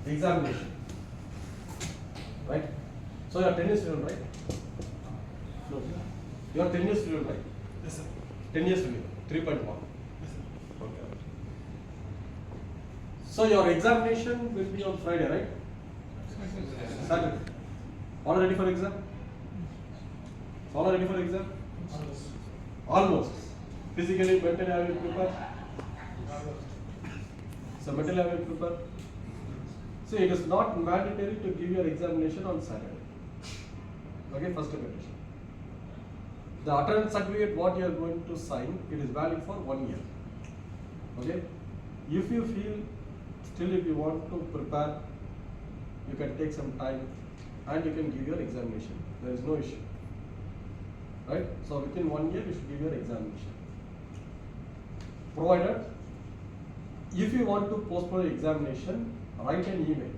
examination, right? So you are 10 years student, right? No, you are 10 years student, right? Yes, sir. 10 years student, 3.1. Yes, sir. Okay. So your examination will be on Friday, right? Saturday. All ready for exam? All ready for exam? Almost. Physically, mentally, have you prepared? So mentally, have you prepared? See, it is not mandatory to give your examination on Saturday. Okay, first condition. The attendance certificate, what you are going to sign, it is valid for 1 year. Okay? If you feel still if you want to prepare, you can take some time and you can give your examination. There is no issue. Right? So within 1 year you should give your examination. Provided, if you want to postpone your examination, write an email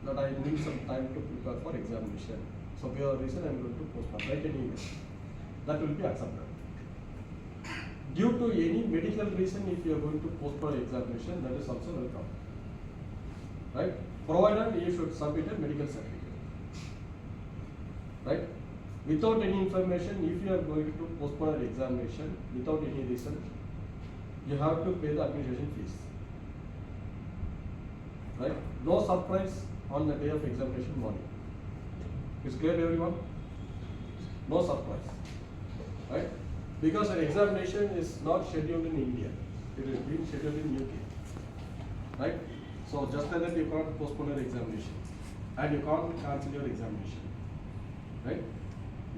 that I need some time to prepare for examination. So for your reason I am going to postpone. Write an email. That will be accepted. Due to any medical reason, if you are going to postpone your examination, that is also welcome. Right? Provided you should submit a medical certificate. Right? Without any information, if you are going to postpone an examination without any reason, you have to pay the administration fees. Right? No surprise on the day of examination morning. Is clear to everyone? No surprise. Right? Because an examination is not scheduled in India. It is being scheduled in UK. Right? So just like that you can't postpone your examination. And you can't cancel your examination. Right?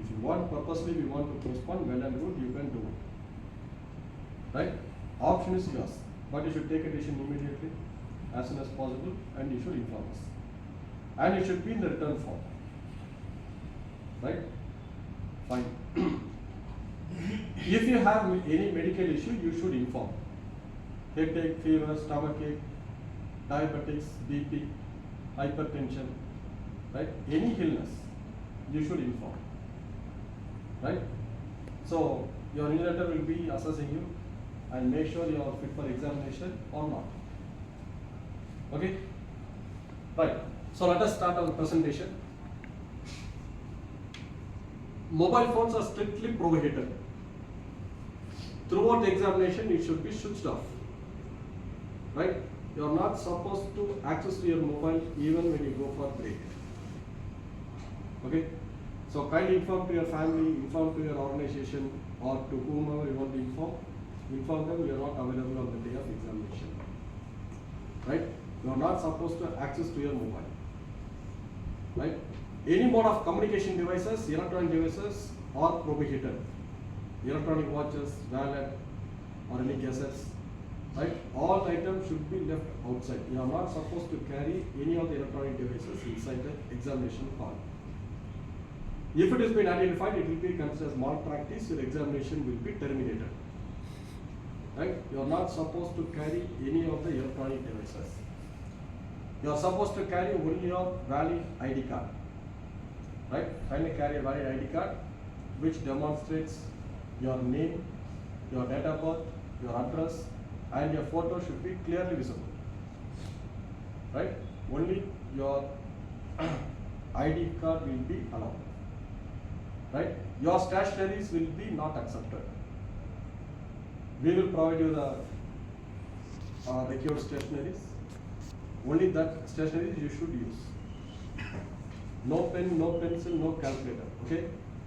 If you want purposely, we want to postpone, well and good, you can do it. Right? Option is yours. But you should take a decision immediately, as soon as possible, and you should inform us. And it should be in the return form. Right? Fine. If you have any medical issue, you should inform. Headache, fever, stomachache, diabetics, BP, hypertension, right? Any illness, you should inform. Right? So your invigilator will be assessing you and make sure you are fit for examination or not. Okay? Right. So let us start our presentation. Mobile phones are strictly prohibited. Throughout the examination, it should be switched off. Right? You are not supposed to access to your mobile even when you go for break. Okay? So kindly inform to your family, inform to your organization, or to whomever you want to inform them you are not available on the day of examination. Right? You are not supposed to access to your mobile. Right? Any mode of communication devices, electronic devices are prohibited. Electronic watches, wallet, or any gadgets. Right? All items should be left outside. You are not supposed to carry any of the electronic devices inside the examination hall. If it has been identified, it will be considered as malpractice. Your examination will be terminated. Right? You are not supposed to carry any of the electronic devices. You are supposed to carry only your valid ID card. Right? Kindly carry a valid ID card which demonstrates your name, your date of birth, your address, and your photo should be clearly visible. Right? Only your ID card will be allowed. Right? Your stationaries will be not accepted. We will provide you the required stationaries. Only that stationaries you should use. No pen, no pencil, no calculator. Okay?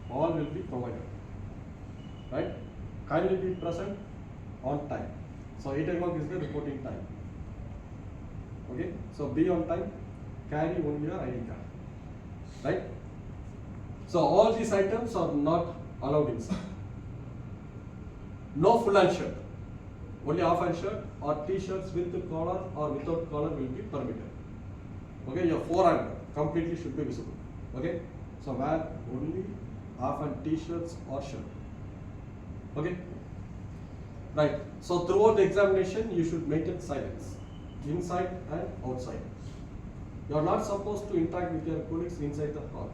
All will be provided. Right? Kindly be present on time. So 8 o'clock is the reporting time. Okay? So be on time. Carry only your ID card. Right? So all these items are not allowed inside. No full hand shirt. Only half hand shirt or t-shirts with the collar or without collar will be permitted. Okay? Your forehand completely should be visible. Okay? So wear only half hand t-shirts or shirt. Okay? Right. So throughout the examination, you should maintain silence, inside and outside. You are not supposed to interact with your colleagues inside the hall.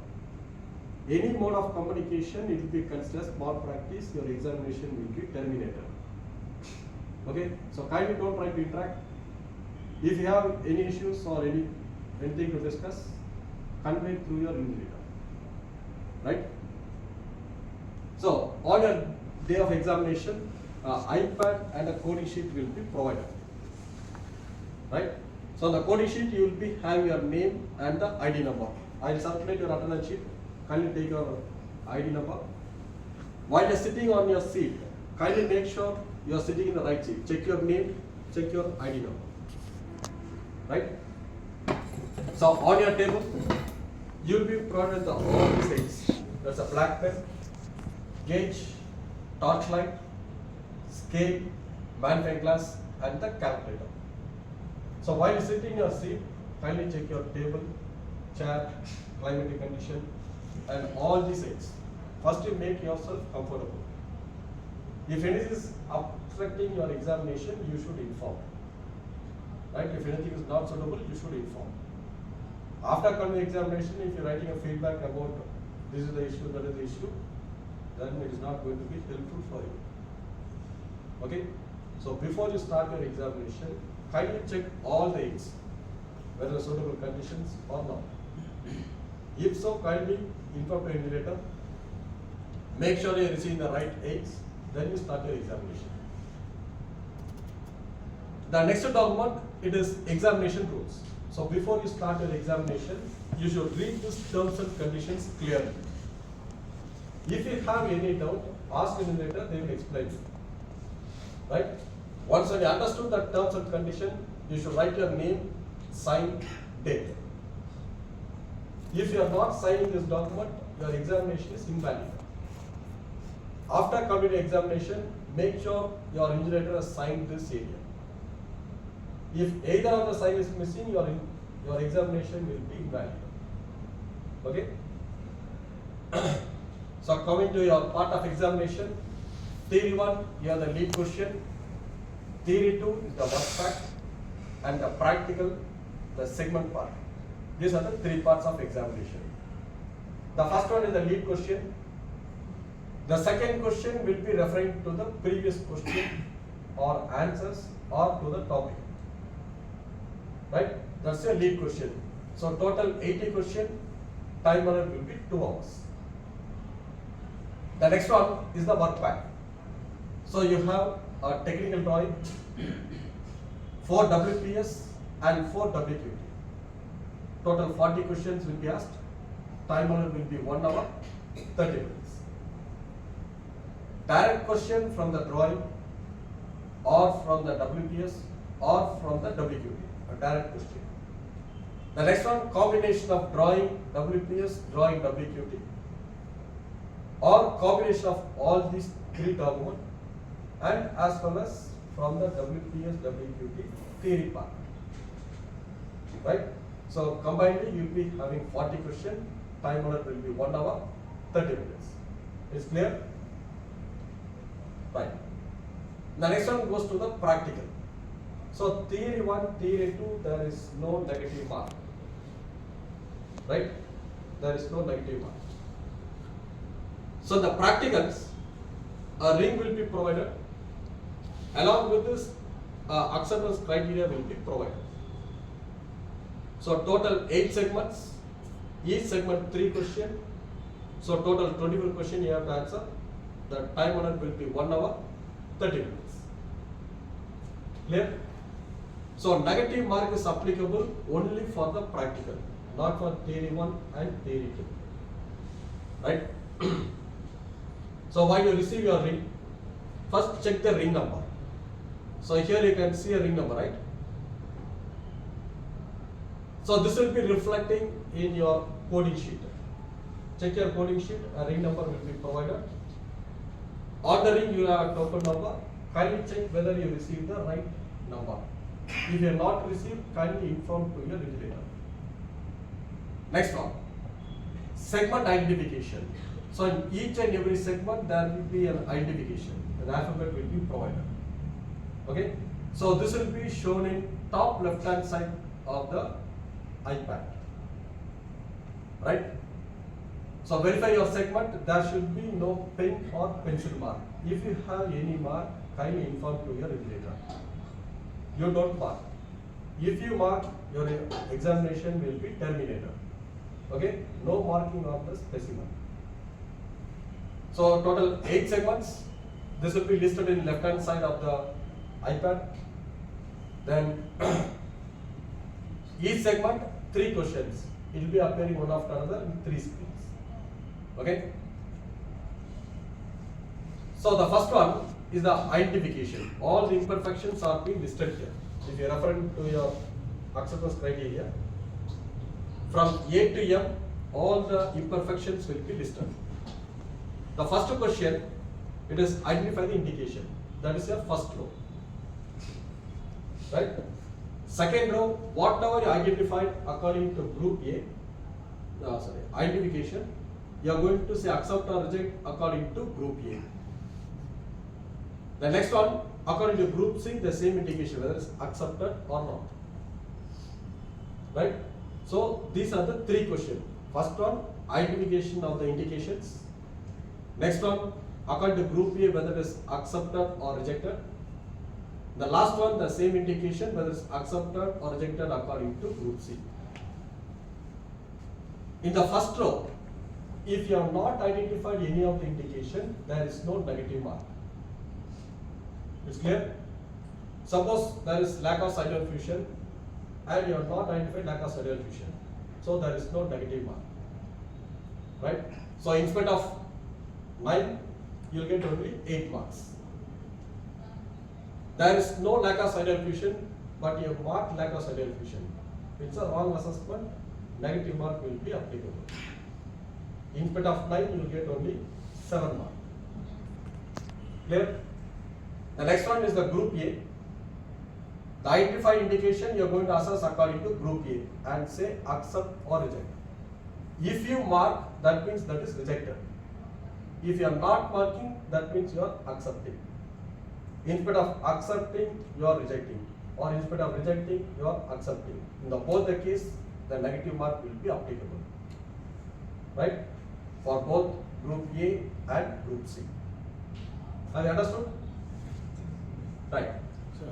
Any mode of communication, it will be considered as malpractice. Your examination will be terminated. Okay. So kindly don't try to interact. If you have any issues or any anything to discuss, convey through your invigilator. Right? So, on your day of examination, iPad and a coding sheet will be provided. Right? So, on the coding sheet, you will be having your name and the ID number. I will circulate your attendance sheet. Kindly take your ID number. While you are sitting on your seat, kindly make sure you are sitting in the right seat. Check your name, check your ID number. Right? So, on your table, you will be provided the all these things. There's a black pen, gauge, torchlight, scale, magnifying glass, and the calculator. So while sitting in your seat, kindly check your table, chair, climatic condition, and all these things. First, you make yourself comfortable. If anything is obstructing your examination, you should inform. Right? If anything is not suitable, you should inform. After coming examination, if you're writing a feedback about this is the issue, that is the issue, then it is not going to be helpful for you. Okay? So before you start your examination, kindly check all the aids, whether suitable conditions or not. If so, kindly inform your invigilator. Make sure you receive the right aids, then you start your examination. The next document, it is examination rules. So before you start your examination, you should read these terms and conditions clearly. If you have any doubt, ask the invigilator, they will explain you. Right? Once you understood the terms and conditions, you should write your name, sign, date. If you are not signing this document, your examination is invalid. After completing examination, make sure your invigilator has signed this area. If either of the sign is missing, your examination will be invalid. Okay? So coming to your part of examination, theory 1, you have the lead question. Theory 2 is the work fact, and the practical, the segment part. These are the 3 parts of examination. The first one is the lead question. The second question will be referring to the previous question or answers or to the topic. Right? That's your lead question. So total 80 question, time honor will be 2 hours. The next one is the work pack. So you have a technical drawing, 4 WPS and 4 WQT. Total 40 questions will be asked. Time honor will be 1 hour, 30 minutes. Direct question from the drawing or from the WPS or from the WQT. A direct question. The next one, combination of drawing WPS, drawing WQT, or combination of all these 3 documents, and as well as from the WPS, WQT theory part. Right? So combinedly you will be having 40 questions, time honor will be 1 hour, 30 minutes. Is clear? Right. The next one goes to the practical. So theory 1, theory 2, there is no negative mark. Right? There is no negative mark. So the practicals, a ring will be provided. Along with this, acceptance criteria will be provided. So total 8 segments, each segment 3 questions. So total 24 questions you have to answer. The time honor will be 1 hour, 30 minutes. Clear? So negative mark is applicable only for the practical, not for theory 1 and theory 2. Right? So while you receive your ring, first check the ring number. So here you can see a ring number, right? So this will be reflecting in your coding sheet. Check your coding sheet, a ring number will be provided. On the ring you have a token number. Kindly check whether you received the right number. If you have not received, kindly inform to your invigilator. Next one, segment identification. So in each and every segment there will be an identification. An alphabet will be provided. Okay. So this will be shown in top left hand side of the iPad. Right. So verify your segment. There should be no pen or pencil mark. If you have any mark, kindly inform to your invigilator. You don't mark. if you mark, your examination will be terminated. Okay, no marking on the specimen. So total 8 segments. This will be listed in left hand side of the iPad. Then each segment 3 questions. It will be appearing one after another in 3 screens. Okay. So the first one is the identification. All the imperfections are being listed here. If you are referring to your acceptance criteria, from A to M, all the imperfections will be listed. The first question, it is identify the indication. That is your first row. Right? Second row, whatever you identified according to group A, identification, you are going to say accept or reject according to group A. The next one, according to group C, the same indication, whether it's accepted or not. Right? So these are the 3 questions. First one, identification of the indications. Next one, according to group A, whether it is accepted or rejected. The last one, the same indication, whether it's accepted or rejected according to group C. In the first row, if you have not identified any of the indication, there is no negative mark. It's clear? Suppose there is lack of cytosol fusion and you have not identified lack of cytosol fusion. So there is no negative mark. Right? So instead of 9, you will get only 8 marks. There is no lack of cytosol fusion, but you have marked lack of cytosol fusion. It's a wrong assessment, negative mark will be applicable. Instead of 9, you will get only 7 marks. Clear? The next one is the group A. The identified indication you are going to assess according to group A and say accept or reject. If you mark, that means that is rejected. If you are not marking, that means you are accepting. Instead of accepting, you are rejecting. Or instead of rejecting, you are accepting. In both the case, the negative mark will be applicable. Right? For both group A and group C. Have you understood? Right. Sir,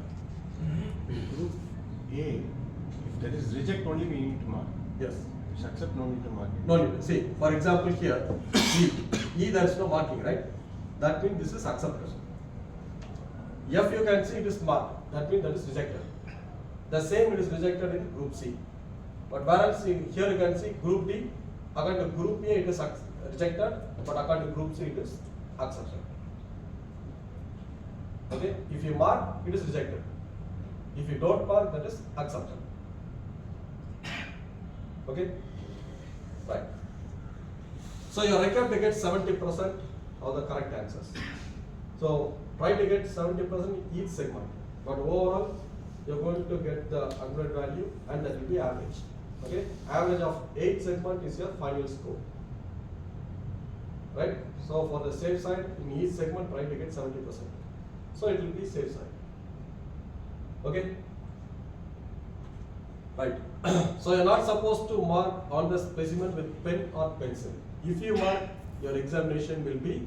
group A, if there is reject only, we need to mark. Yes. If accept, no need to mark. No need. See, for example here, E there is no marking, right? That means this is accepted. F you can see it is marked. That means that is rejected. The same it is rejected in group C. But whereas here you can see group D, according to group A it is rejected, but according to group C it is accepted. Okay? If you mark, it is rejected. If you don't mark, that is accepted. Okay? Right. So you are required to get 70% of the correct answers. So try to get 70% each segment. But overall, you are going to get the 100 value and that will be average. Okay? Average of 8 segment is your final score. Right? So for the safe side, in each segment, try to get 70%. So it will be safe side. Okay? Right. So you are not supposed to mark on the specimen with pen or pencil. If you mark, your examination will be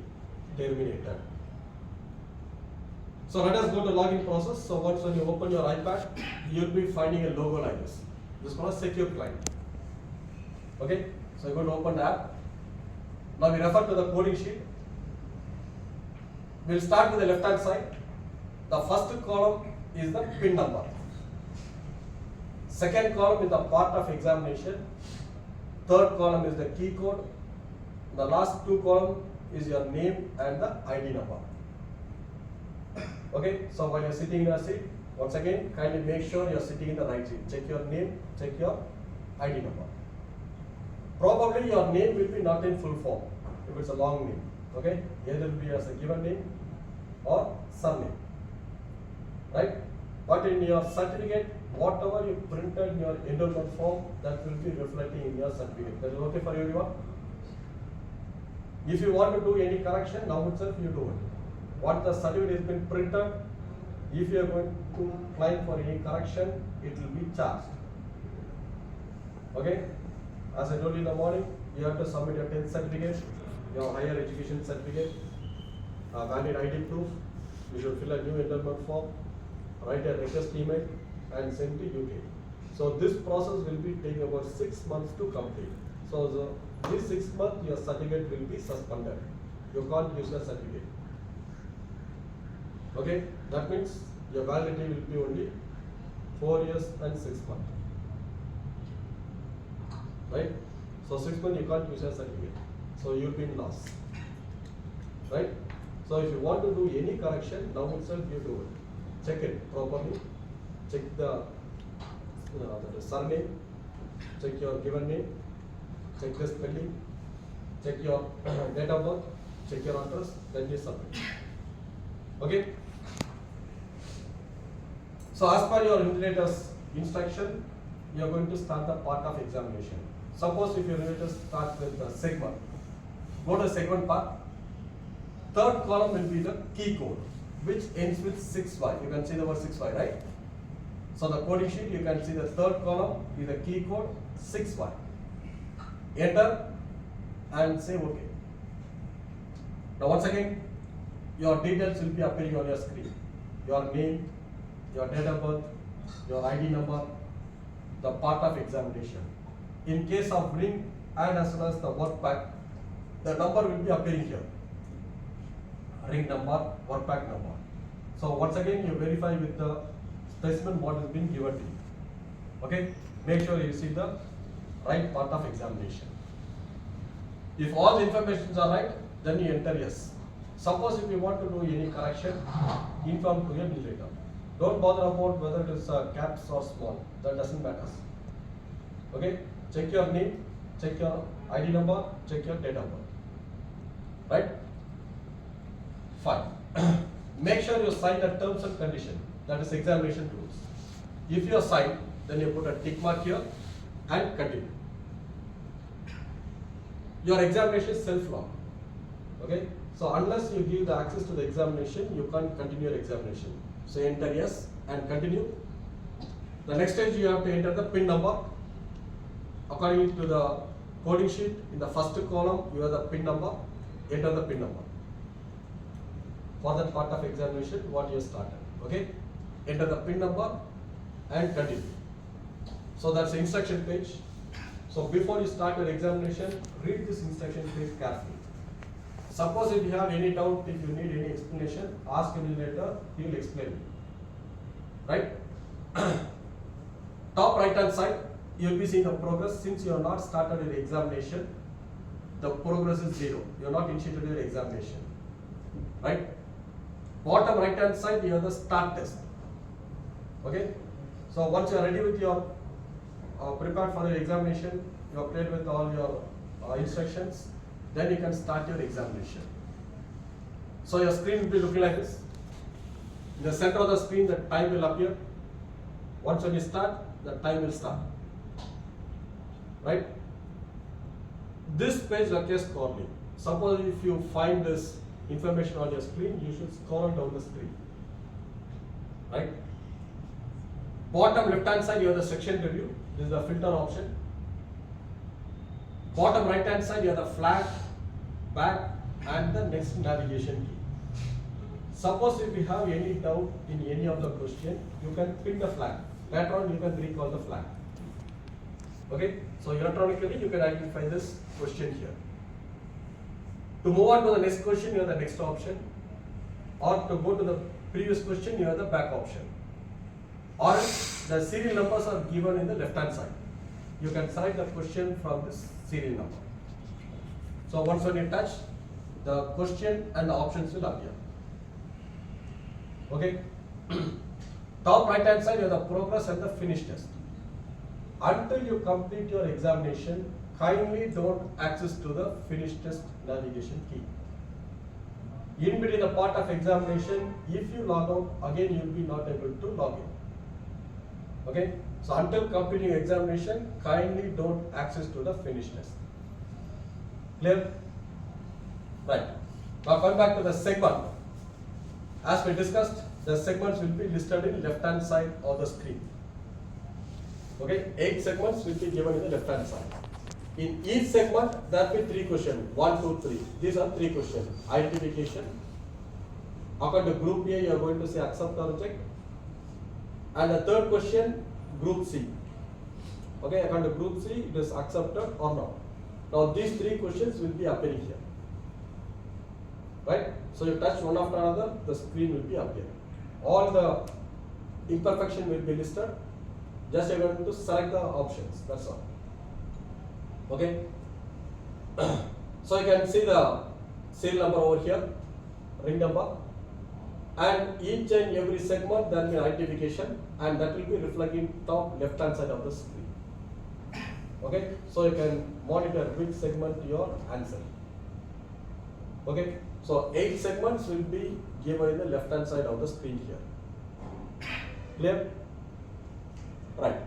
terminated. So let us go to login process. So once when you open your iPad, you will be finding a logo like this. This is called a secure client. Okay? So you are going to open the app. Now we refer to the coding sheet. We will start with the left hand side. The first column is the PIN number. Second column is the part of examination. Third column is the key code. The last 2 columns is your name and the ID number. Okay, so while you are sitting in your seat, once again, kindly make sure you are sitting in the right seat. Check your name, check your ID number. Probably your name will be not in full form if it's a long name. Okay, either will be as a given name or surname. Right? But in your certificate, whatever you printed in your enrollment form, that will be reflecting in your certificate. That is okay for everyone? If you want to do any correction, now itself you do it. What the certificate has been printed, if you are going to claim for any correction, it will be charged. Okay? As I told you in the morning, you have to submit your 10th certificate, your higher education certificate, valid ID proof. You should fill a new enrollment form, write a request email and send to UK. So this process will be taking about 6 months to complete. So this 6 months your certificate will be suspended. You can't use the certificate. Okay, that means your validity will be only 4 years and 6 months. Right? So 6 months you can't use your certificate. So you'll be in loss. Right? So if you want to do any correction, now itself you do it. Check it properly. Check the surname, check your given name, check the spelling, check your date of birth, check your address, then you submit. Okay? So as per your invigilator's instruction, you are going to start the part of examination. Suppose if your invigilator starts with the segment, go to the segment part. Third column will be the key code, which ends with 6Y. You can see the word 6Y, right? So the coding sheet, you can see the third column is the key code 6Y. Enter and say OK. Now once again, your details will be appearing on your screen. Your name, your date of birth, your ID number, the part of examination. In case of ring and as well as the work pack, the number will be appearing here. Ring number, work pack number. So once again, you verify with the specimen what has been given to you. Okay? Make sure you see the right part of examination. If all the informations are right, then you enter yes. Suppose if you want to do any correction, inform to your invigilator. Don't bother about whether it is caps or small. That doesn't matter. Okay? Check your name, check your ID number, check your date of birth. Right? Fine. Make sure you sign the terms and conditions. That is examination rules. If you are signed, then you put a tick mark here and continue. Your examination is self-log. Okay? So unless you give the access to the examination, you can't continue your examination. So enter yes and continue. The next stage you have to enter the PIN number. According to the coding sheet, in the first column you have the PIN number. Enter the PIN number. For that part of examination, what you started. Okay? Enter the PIN number and continue. So that's the instruction page. So before you start your examination, read this instruction page carefully. Suppose if you have any doubt, if you need any explanation, ask him later, he will explain it. Right? Top right hand side, you will be seeing the progress. Since you have not started your examination, the progress is 0. You have not initiated your examination. Right? Bottom right hand side, you have the start test. Okay? So once you are ready with your prepared for your examination, you are prepared with all your instructions, then you can start your examination. So your screen will be looking like this. In the center of the screen, the time will appear. Once when you start, the time will start. Right? This page appears correctly. Suppose if you find this information on your screen, you should scroll down the screen. Right? Bottom left hand side, you have the section review. This is the filter option. Bottom right hand side, you have the flag, back, and the next navigation key. Suppose if you have any doubt in any of the question, you can pin the flag. Later on, you can recall the flag. Okay? So electronically, you can identify this question here. To move on to the next question, you have the next option. Or to go to the previous question, you have the back option. Or the serial numbers are given in the left hand side. You can select the question from this serial number. So once when you touch, the question and the options will appear. Okay? Top right hand side, you have the progress and the finish test. Until you complete your examination, kindly don't access to the finish test navigation key. In between the part of examination, if you log out, again you will be not able to log in. Okay? So until completing examination, kindly don't access to the finish test. Clear? Right. Now come back to the segment. As we discussed, the segments will be listed in left hand side of the screen. Okay? 8 segments will be given in the left hand side. In each segment, there will be 3 questions. 1, 2, 3. These are 3 questions. Identification. According to group A, you are going to say accept or reject. And the third question, group C. Okay, according to group C, it is accepted or not. Now these three questions will be appearing here. Right? So you touch one after another, the screen will be appearing. All the imperfection will be listed. Just you are going to select the options. That's all. Okay. So you can see the serial number over here, ring number, and each and every segment there will be identification, and that will be reflecting top left hand side of the screen. Okay. So you can monitor which segment you are answering. Okay. So 8 segments will be given in the left hand side of the screen here. Clear? Right.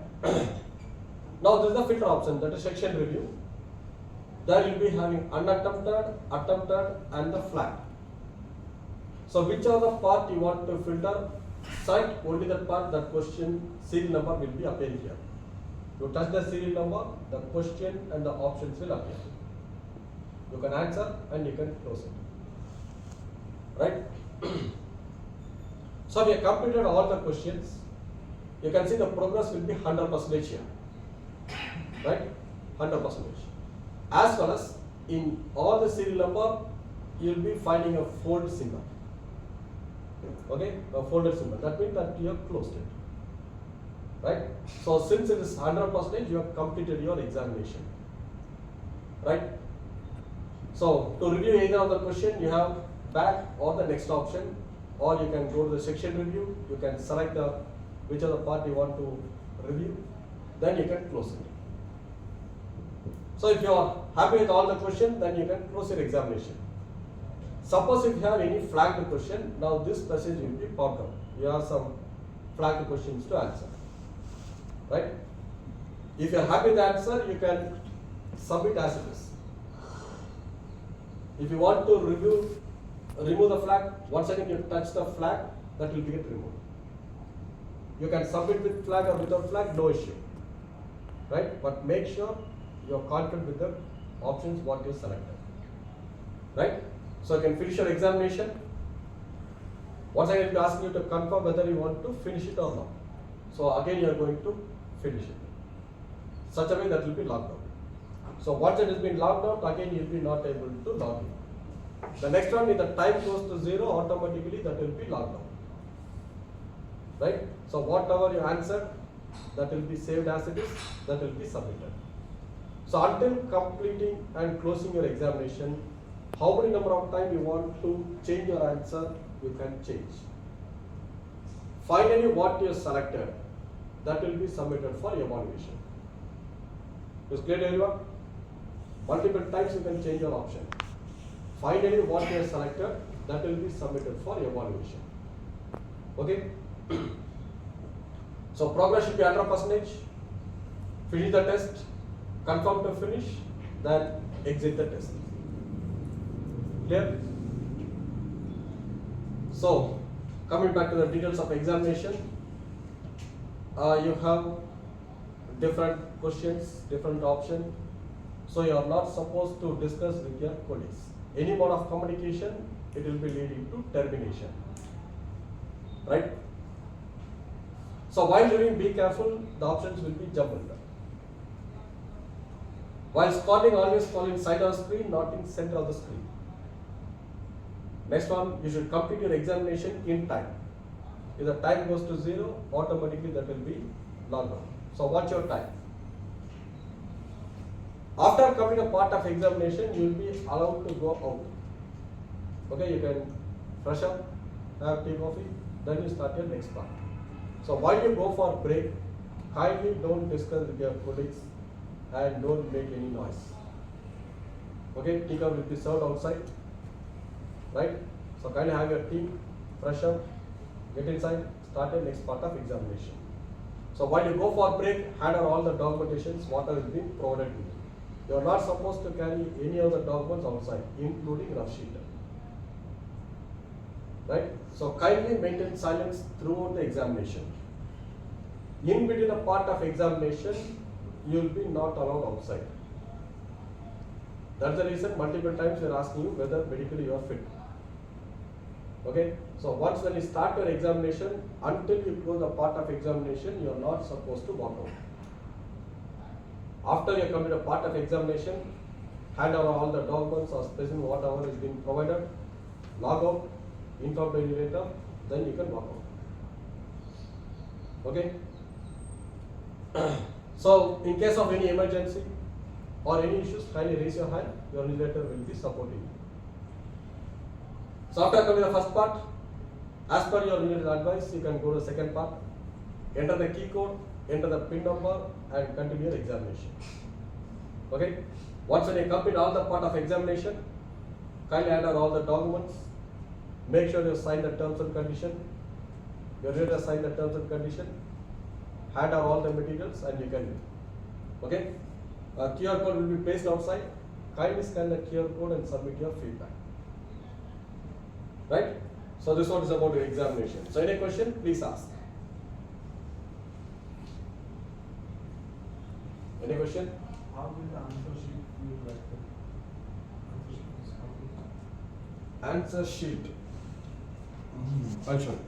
Now this is the filter option, that is section review. There will be having unattempted, attempted, and the flag. So which are the part you want to filter? Select only that part, that question serial number will be appearing here. You touch the serial number, the question and the options will appear. You can answer and you can close it. Right? So we have completed all the questions. You can see the progress will be 100% here. Right? 100%. As well as in all the serial number, you will be finding a fold symbol. Okay? A folded symbol. That means that you have closed it. Right? So since it is 100%, you have completed your examination. Right? So to review either of the question, you have back or the next option, or you can go to the section review. You can select the which other part you want to review. Then you can close it. So if you are happy with all the questions, then you can close your examination. Suppose if you have any flagged question, now this message will be popped up. You have some flagged questions to answer. Right? If you are happy with the answer, you can submit as it is. If you want to remove the flag, once again you touch the flag, that will get removed. You can submit with flag or without flag, no issue. Right? But make sure you are confident with the options what you selected. Right? So you can finish your examination. Once again, it will ask you to confirm whether you want to finish it or not. So again, you are going to finish it. Such a way that will be logged out. So once it has been logged out, again you will be not able to log in. The next one, if the time goes to 0, automatically that will be logged out. Right? So whatever you answered, that will be saved as it is, that will be submitted. So until completing and closing your examination, how many number of time you want to change your answer, you can change. Finally, what you selected, that will be submitted for evaluation. Is clear to everyone? Multiple times you can change your option. Finally, what you have selected, that will be submitted for evaluation. Okay? So progress should be 100%. Finish the test, confirm to finish, then exit the test. Clear? So, coming back to the details of examination, you have different questions, different options. So you are not supposed to discuss with your colleagues. Any mode of communication, it will be leading to termination. Right? So while doing, be careful, the options will be jumbled. While calling, always call in side of the screen, not in center of the screen. Next one, you should complete your examination in time. If the time goes to 0, automatically that will be logged out. So watch your time. After completing a part of examination, you will be allowed to go out. Okay, you can fresh up, have tea, coffee, then you start your next part. So while you go for break, kindly don't discuss with your colleagues and don't make any noise. Okay, tea cup will be served outside. Right? So kindly have your tea, fresh up, get inside, start your next part of examination. So while you go for break, hand over all the documentations, what has been provided to you. You are not supposed to carry any of the documents outside, including rough sheet. Right? So kindly maintain silence throughout the examination. In between a part of examination, you will be not allowed outside. That's the reason multiple times we are asking you whether medically you are fit. Okay? So once when you start your examination, until you close the part of examination, you are not supposed to walk out. After you complete a part of examination, hand over all the documents or specimen whatever is being provided, log out, inform the invigilator, then you can walk out. Okay? So, in case of any emergency or any issues, kindly raise your hand, your invigilator will be supporting you. So, after completing the first part, as per your invigilator advice, you can go to the second part, enter the key code, enter the PIN number, and continue your examination. Okay? Once when you complete all the part of examination, kindly enter all the documents, make sure you sign the terms and condition, your reader sign the terms and condition, hand out all the materials, and you can leave. Okay? A QR code will be placed outside. Kindly scan the QR code and submit your feedback. Right? So this one is about your examination. So any question, please ask. Any question? How will the answer sheet feel like? Answer sheet. I'll show you.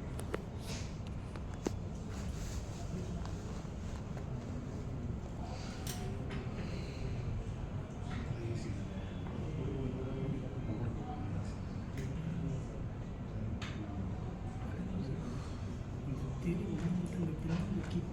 Keep